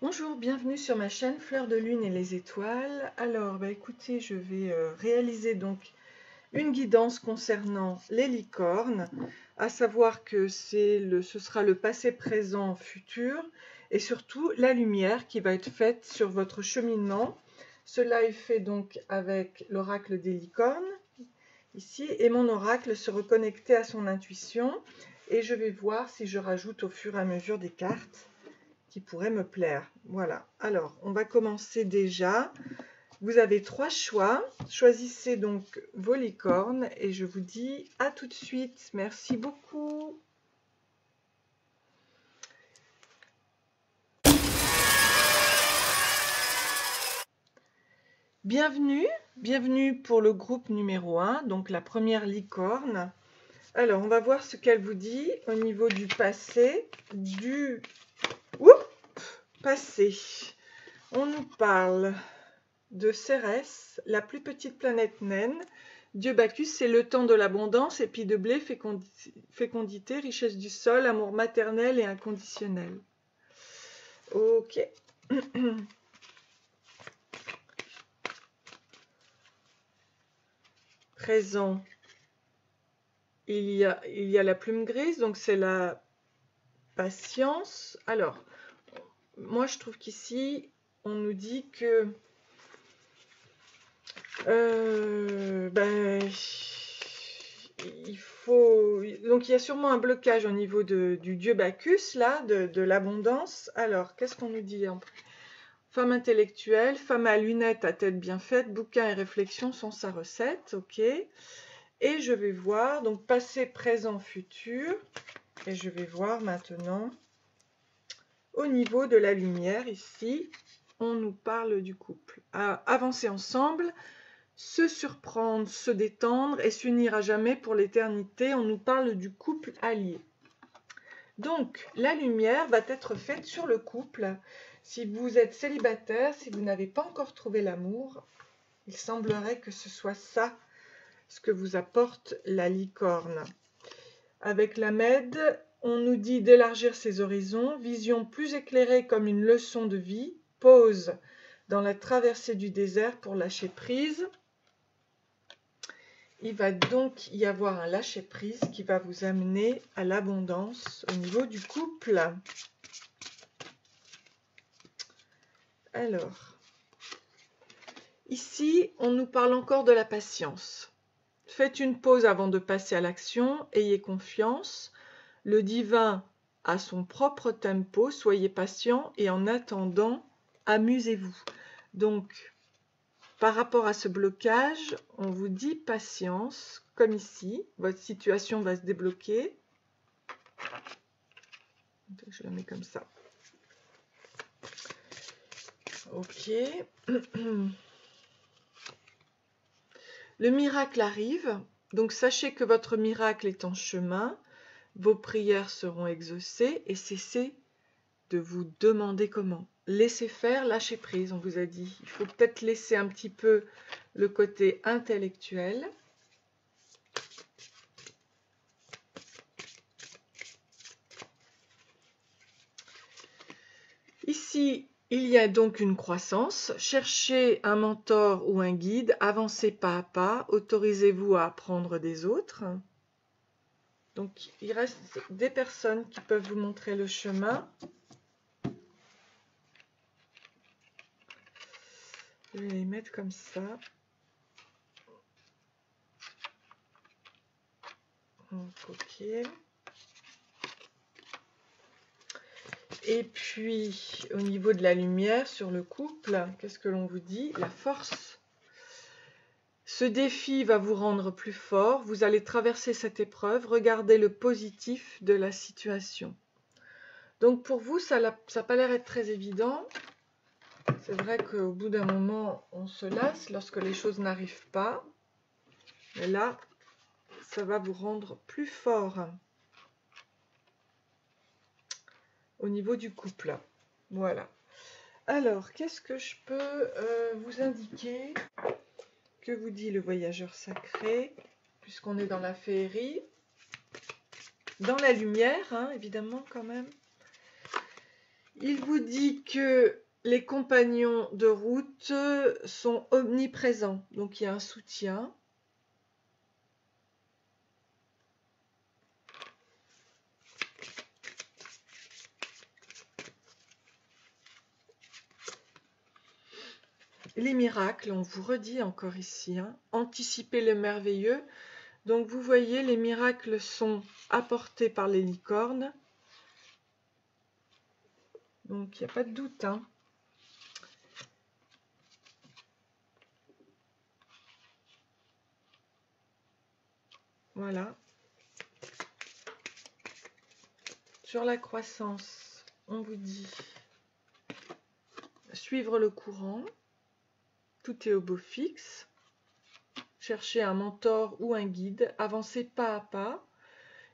Bonjour, bienvenue sur ma chaîne Fleur de Lune et les étoiles. Alors, écoutez, je vais réaliser donc une guidance concernant les licornes, à savoir que ce sera le passé, présent, futur, et surtout la lumière qui va être faite sur votre cheminement. Cela est fait donc avec l'oracle des licornes, ici, et mon oracle se reconnecter à son intuition, et je vais voir si je rajoute au fur et à mesure des cartes qui pourrait me plaire. Voilà, alors on va commencer déjà. Vous avez 3 choix, choisissez donc vos licornes et je vous dis à tout de suite. Merci beaucoup. Bienvenue pour le groupe numéro 1, donc la première licorne. Alors on va voir ce qu'elle vous dit au niveau du passé, passé. On nous parle de Cérès, la plus petite planète naine. Dieu Bacchus, c'est le temps de l'abondance, épis de blé, fécondité, richesse du sol, amour maternel et inconditionnel. Ok. Présent, il y a la plume grise, donc c'est la patience. Alors, moi je trouve qu'ici, on nous dit que il faut... Donc il y a sûrement un blocage au niveau du dieu Bacchus, là, de l'abondance. Alors, qu'est-ce qu'on nous dit? Femme intellectuelle, femme à lunettes à tête bien faite, bouquins et réflexions sont sa recette, ok. Et je vais voir, donc passé, présent, futur. Et je vais voir maintenant, au niveau de la lumière, ici, on nous parle du couple. Avancer ensemble, se surprendre, se détendre et s'unir à jamais pour l'éternité. On nous parle du couple allié. Donc, la lumière va être faite sur le couple. Si vous êtes célibataire, si vous n'avez pas encore trouvé l'amour, il semblerait que ce soit ça, ce que vous apporte la licorne. Avec la Mède, on nous dit d'élargir ses horizons, vision plus éclairée comme une leçon de vie, pause dans la traversée du désert pour lâcher prise. Il va donc y avoir un lâcher-prise qui va vous amener à l'abondance au niveau du couple. Alors, ici, on nous parle encore de la patience. Faites une pause avant de passer à l'action, ayez confiance. Le divin a son propre tempo, soyez patient et en attendant, amusez-vous. Donc, par rapport à ce blocage, on vous dit patience, comme ici. Votre situation va se débloquer. Je la mets comme ça. Ok. Le miracle arrive. Donc, sachez que votre miracle est en chemin. Vos prières seront exaucées et cessez de vous demander comment. Laissez faire, lâchez prise, on vous a dit. Il faut peut-être laisser un petit peu le côté intellectuel. Ici, il y a donc une croissance. Cherchez un mentor ou un guide, avancez pas à pas, autorisez-vous à apprendre des autres. Donc, il reste des personnes qui peuvent vous montrer le chemin. Je vais les mettre comme ça. Donc, ok. Et puis, au niveau de la lumière sur le couple, qu'est-ce que l'on vous dit? La force. Ce défi va vous rendre plus fort. Vous allez traverser cette épreuve. Regardez le positif de la situation. Donc, pour vous, ça n'a pas l'air d'être très évident. C'est vrai qu'au bout d'un moment, on se lasse lorsque les choses n'arrivent pas. Mais là, ça va vous rendre plus fort au niveau du couple. Voilà. Alors, qu'est-ce que je peux vous indiquer? Que vous dit le voyageur sacré? Puisqu'on est dans la féerie. Dans la lumière, hein, évidemment, quand même. Il vous dit que les compagnons de route sont omniprésents. Donc il y a un soutien. Les miracles, on vous redit encore ici, hein, anticiper le merveilleux. Donc vous voyez, les miracles sont apportés par les licornes. Donc il n'y a pas de doute, hein. Voilà. Sur la croissance, on vous dit suivre le courant. Tout est au beau fixe. Cherchez un mentor ou un guide. Avancez pas à pas.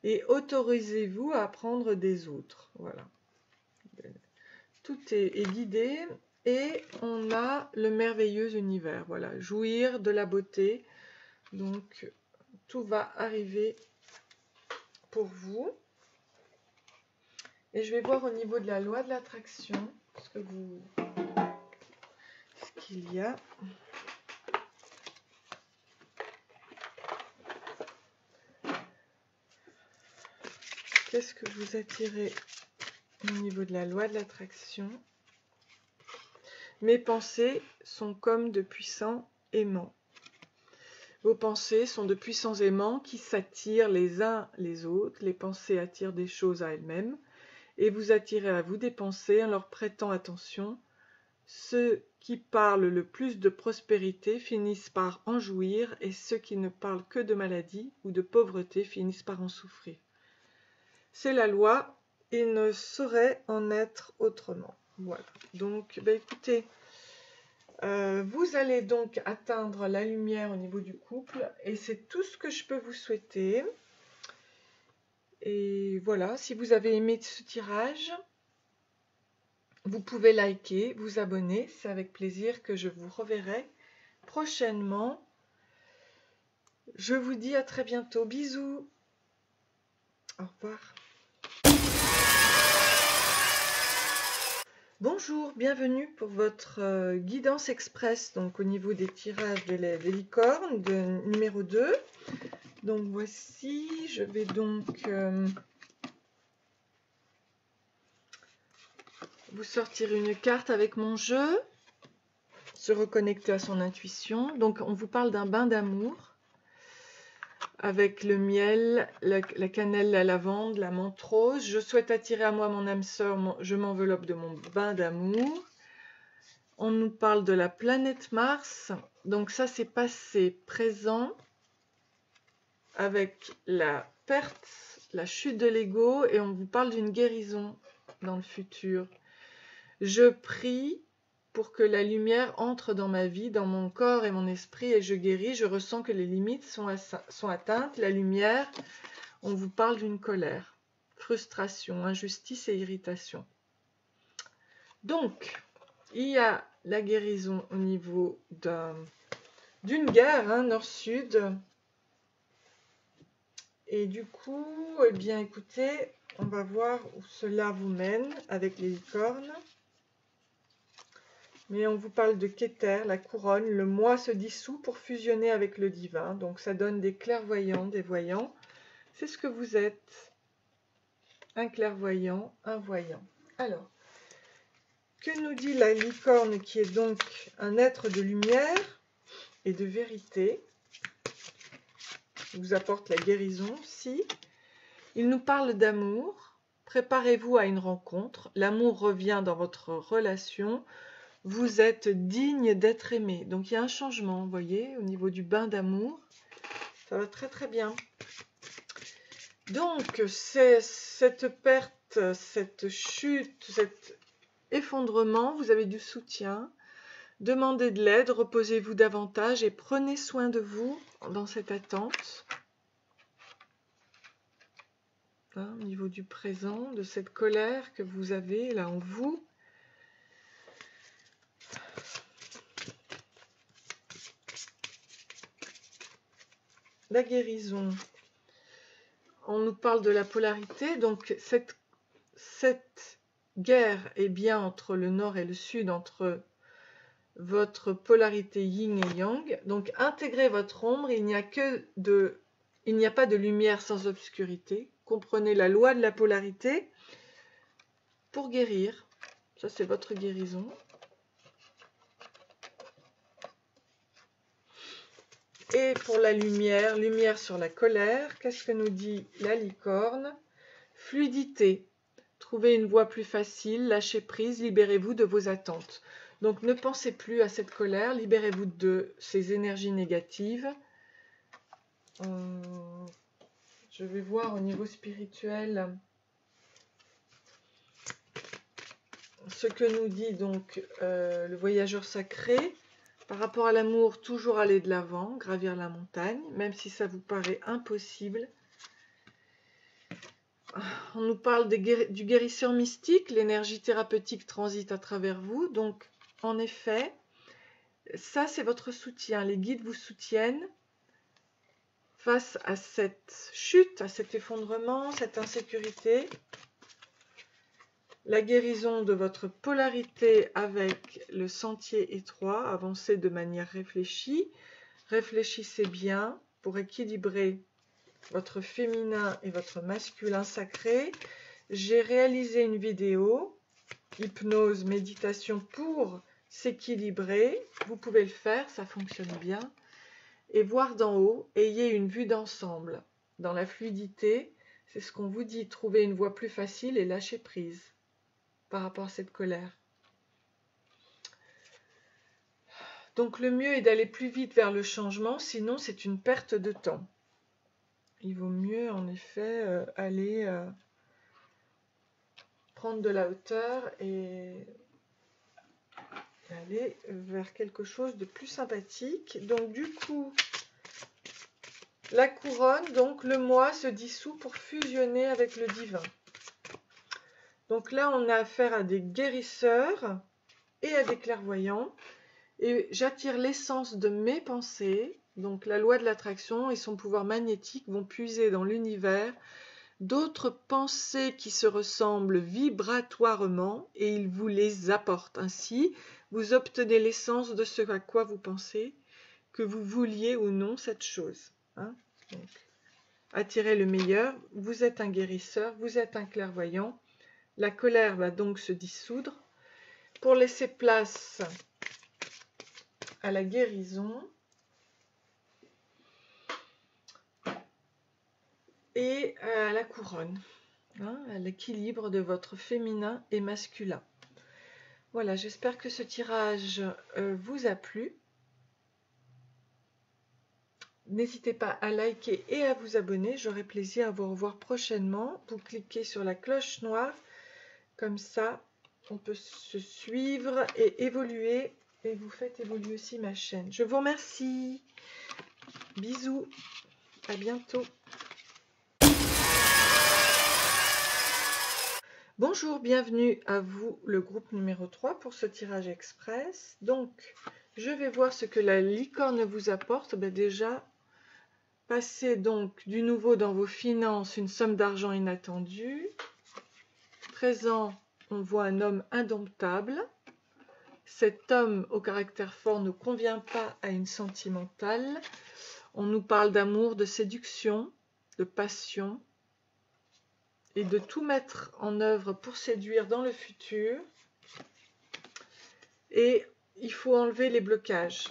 Et autorisez-vous à apprendre des autres. Voilà. Tout est guidé. Et on a le merveilleux univers. Voilà. Jouir de la beauté. Donc, tout va arriver pour vous. Et je vais voir au niveau de la loi de l'attraction ce qu'il y a. Qu'est-ce que vous attirez au niveau de la loi de l'attraction? Mes pensées sont comme de puissants aimants. Vos pensées sont de puissants aimants qui s'attirent les uns les autres. Les pensées attirent des choses à elles-mêmes et vous attirez à vous des pensées en leur prêtant attention. Ceux qui parlent le plus de prospérité finissent par en jouir et ceux qui ne parlent que de maladie ou de pauvreté finissent par en souffrir. C'est la loi, il ne saurait en être autrement. Voilà, donc écoutez, vous allez donc atteindre la lumière au niveau du couple et c'est tout ce que je peux vous souhaiter. Et voilà, si vous avez aimé ce tirage, vous pouvez liker, vous abonner, c'est avec plaisir que je vous reverrai prochainement. Je vous dis à très bientôt, bisous, au revoir. Bonjour, bienvenue pour votre guidance express, donc au niveau des tirages des licornes, de numéro 2. Donc voici, je vais donc vous sortir une carte avec mon jeu, se reconnecter à son intuition. Donc on vous parle d'un bain d'amour avec le miel, la cannelle, la lavande, la menthe rose. Je souhaite attirer à moi mon âme sœur, je m'enveloppe de mon bain d'amour. On nous parle de la planète Mars, donc ça c'est passé, présent, avec la perte, la chute de l'ego, et on vous parle d'une guérison dans le futur. Je prie pour que la lumière entre dans ma vie, dans mon corps et mon esprit, et je guéris, je ressens que les limites sont atteintes. La lumière, on vous parle d'une colère, frustration, injustice et irritation. Donc, il y a la guérison au niveau d'une guerre, hein, nord-sud. Et du coup, eh bien, écoutez, on va voir où cela vous mène avec les licornes. Mais on vous parle de Keter, la couronne. Le moi se dissout pour fusionner avec le divin. Donc ça donne des clairvoyants, des voyants. C'est ce que vous êtes. Un clairvoyant, un voyant. Alors, que nous dit la licorne qui est donc un être de lumière et de vérité? Il vous apporte la guérison, si. Il nous parle d'amour. Préparez-vous à une rencontre. L'amour revient dans votre relation. Vous êtes digne d'être aimé. Donc il y a un changement, vous voyez, au niveau du bain d'amour. Ça va très très bien. Donc c'est cette perte, cette chute, cet effondrement, vous avez du soutien. Demandez de l'aide, reposez-vous davantage et prenez soin de vous dans cette attente. Hein, au niveau du présent, de cette colère que vous avez là en vous. La guérison. On nous parle de la polarité, donc cette guerre est bien entre le nord et le sud, entre votre polarité yin et yang. Donc intégrez votre ombre, il n'y a pas de lumière sans obscurité. Comprenez la loi de la polarité pour guérir. Ça, c'est votre guérison. Et pour la lumière, lumière sur la colère, qu'est-ce que nous dit la licorne? Fluidité. Trouvez une voie plus facile, lâchez prise, libérez-vous de vos attentes. Donc ne pensez plus à cette colère, libérez-vous de ces énergies négatives. Je vais voir au niveau spirituel ce que nous dit donc le voyageur sacré. Par rapport à l'amour, toujours aller de l'avant, gravir la montagne, même si ça vous paraît impossible. On nous parle du guérisseur mystique, l'énergie thérapeutique transite à travers vous. Donc, en effet, ça c'est votre soutien. Les guides vous soutiennent face à cette chute, à cet effondrement, cette insécurité. La guérison de votre polarité avec le sentier étroit, avancez de manière réfléchie. Réfléchissez bien pour équilibrer votre féminin et votre masculin sacré. J'ai réalisé une vidéo, hypnose, méditation pour s'équilibrer. Vous pouvez le faire, ça fonctionne bien. Et voir d'en haut, ayez une vue d'ensemble. Dans la fluidité, c'est ce qu'on vous dit, trouvez une voie plus facile et lâchez prise par rapport à cette colère. Donc le mieux est d'aller plus vite vers le changement, sinon c'est une perte de temps. Il vaut mieux en effet aller prendre de la hauteur et aller vers quelque chose de plus sympathique. Donc du coup, la couronne, donc le moi se dissout pour fusionner avec le divin. Donc là, on a affaire à des guérisseurs et à des clairvoyants. Et j'attire l'essence de mes pensées. Donc la loi de l'attraction et son pouvoir magnétique vont puiser dans l'univers d'autres pensées qui se ressemblent vibratoirement et ils vous les apportent. Ainsi, vous obtenez l'essence de ce à quoi vous pensez, que vous vouliez ou non cette chose. Donc, attirez le meilleur, vous êtes un guérisseur, vous êtes un clairvoyant. La colère va donc se dissoudre pour laisser place à la guérison et à la couronne, à l'équilibre de votre féminin et masculin. Voilà, j'espère que ce tirage vous a plu. N'hésitez pas à liker et à vous abonner. J'aurai plaisir à vous revoir prochainement. Vous cliquez sur la cloche noire. Comme ça, on peut se suivre et évoluer. Et vous faites évoluer aussi ma chaîne. Je vous remercie. Bisous. À bientôt. Bonjour, bienvenue à vous, le groupe numéro 3 pour ce tirage express. Donc, je vais voir ce que la licorne vous apporte. Déjà, passez donc du nouveau dans vos finances une somme d'argent inattendue. Présent, on voit un homme indomptable. Cet homme au caractère fort ne convient pas à une sentimentale. On nous parle d'amour, de séduction, de passion et de tout mettre en œuvre pour séduire dans le futur. Et il faut enlever les blocages.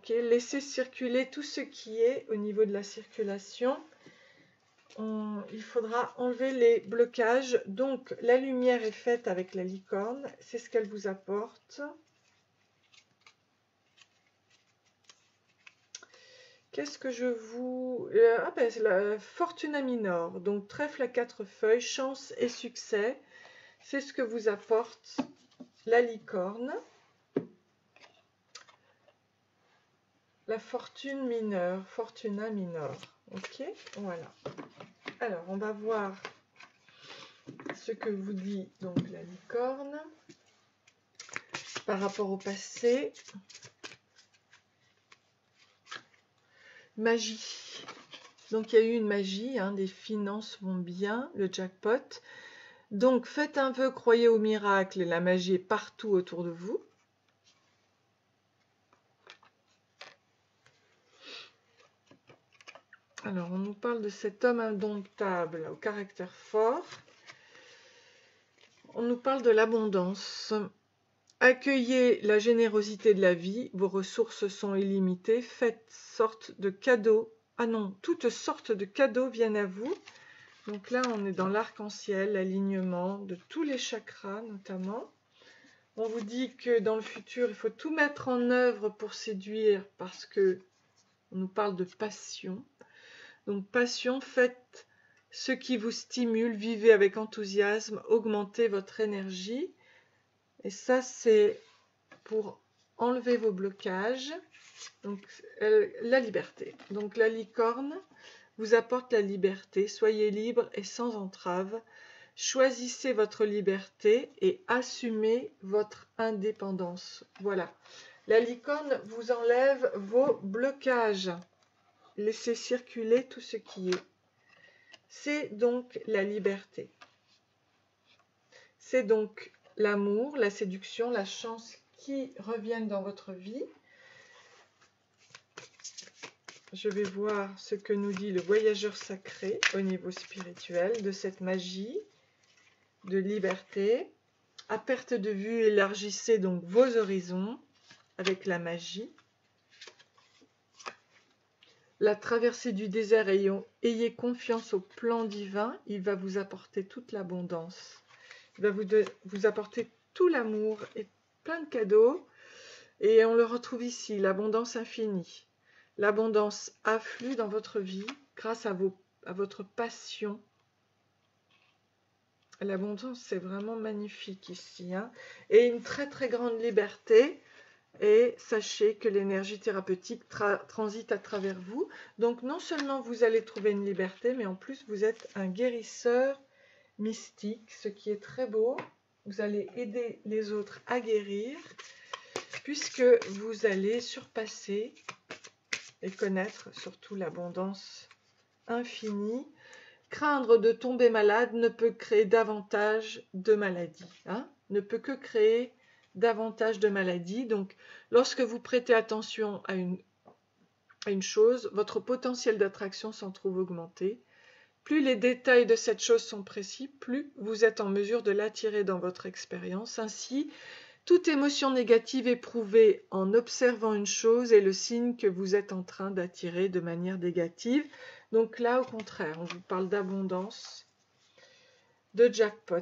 Laissez circuler tout ce qui est au niveau de la circulation. Il faudra enlever les blocages. Donc la lumière est faite avec la licorne. C'est ce qu'elle vous apporte. Qu'est-ce que je vous... c'est la Fortuna Minor. Donc trèfle à 4 feuilles, chance et succès. C'est ce que vous apporte la licorne. La fortune mineure, Fortuna Minor. Ok, voilà. Alors, on va voir ce que vous dit donc la licorne par rapport au passé. Magie. Donc, il y a eu une magie, des finances vont bien, le jackpot. Donc faites un vœu, croyez au miracle, et la magie est partout autour de vous. Alors, on nous parle de cet homme indomptable, au caractère fort. On nous parle de l'abondance. Accueillez la générosité de la vie, vos ressources sont illimitées, faites sorte de cadeaux. Ah non, toutes sortes de cadeaux viennent à vous. Donc là, on est dans l'arc-en-ciel, l'alignement de tous les chakras notamment. On vous dit que dans le futur, il faut tout mettre en œuvre pour séduire parce que on nous parle de passion. Donc passion, faites ce qui vous stimule, vivez avec enthousiasme, augmentez votre énergie. Et ça, c'est pour enlever vos blocages. Donc la liberté. Donc la licorne vous apporte la liberté. Soyez libre et sans entrave. Choisissez votre liberté et assumez votre indépendance. Voilà. La licorne vous enlève vos blocages. Laissez circuler tout ce qui est. C'est donc la liberté. C'est donc l'amour, la séduction, la chance qui reviennent dans votre vie. Je vais voir ce que nous dit le voyageur sacré au niveau spirituel de cette magie de liberté. À perte de vue, élargissez donc vos horizons avec la magie. La traversée du désert, ayez confiance au plan divin, il va vous apporter toute l'abondance. Il va vous apporter tout l'amour et plein de cadeaux. Et on le retrouve ici, l'abondance infinie. L'abondance afflue dans votre vie grâce à votre passion. L'abondance, c'est vraiment magnifique ici. Hein. Et une très très grande liberté. Et sachez que l'énergie thérapeutique transite à travers vous. Donc non seulement vous allez trouver une liberté, mais en plus vous êtes un guérisseur mystique, ce qui est très beau. Vous allez aider les autres à guérir, puisque vous allez surpasser et connaître surtout l'abondance infinie. Craindre de tomber malade ne peut créer davantage de maladies, hein, ne peut que créer davantage de maladies. Donc, lorsque vous prêtez attention à une chose, votre potentiel d'attraction s'en trouve augmenté. Plus les détails de cette chose sont précis, plus vous êtes en mesure de l'attirer dans votre expérience. Ainsi, toute émotion négative éprouvée en observant une chose est le signe que vous êtes en train d'attirer de manière négative. Donc là, au contraire, on vous parle d'abondance, de jackpot,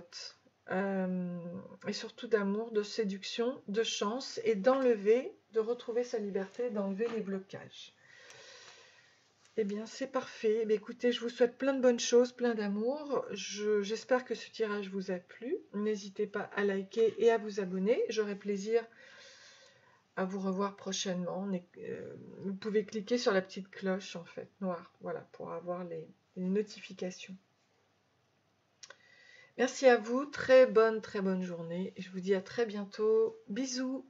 et surtout d'amour, de séduction, de chance, et d'enlever, de retrouver sa liberté, d'enlever les blocages. Eh bien, c'est parfait. Eh bien, écoutez, je vous souhaite plein de bonnes choses, plein d'amour. J'espère que ce tirage vous a plu. N'hésitez pas à liker et à vous abonner. J'aurai plaisir à vous revoir prochainement. Vous pouvez cliquer sur la petite cloche, en fait, noire, voilà, pour avoir les notifications. Merci à vous. Très bonne journée. Je vous dis à très bientôt. Bisous.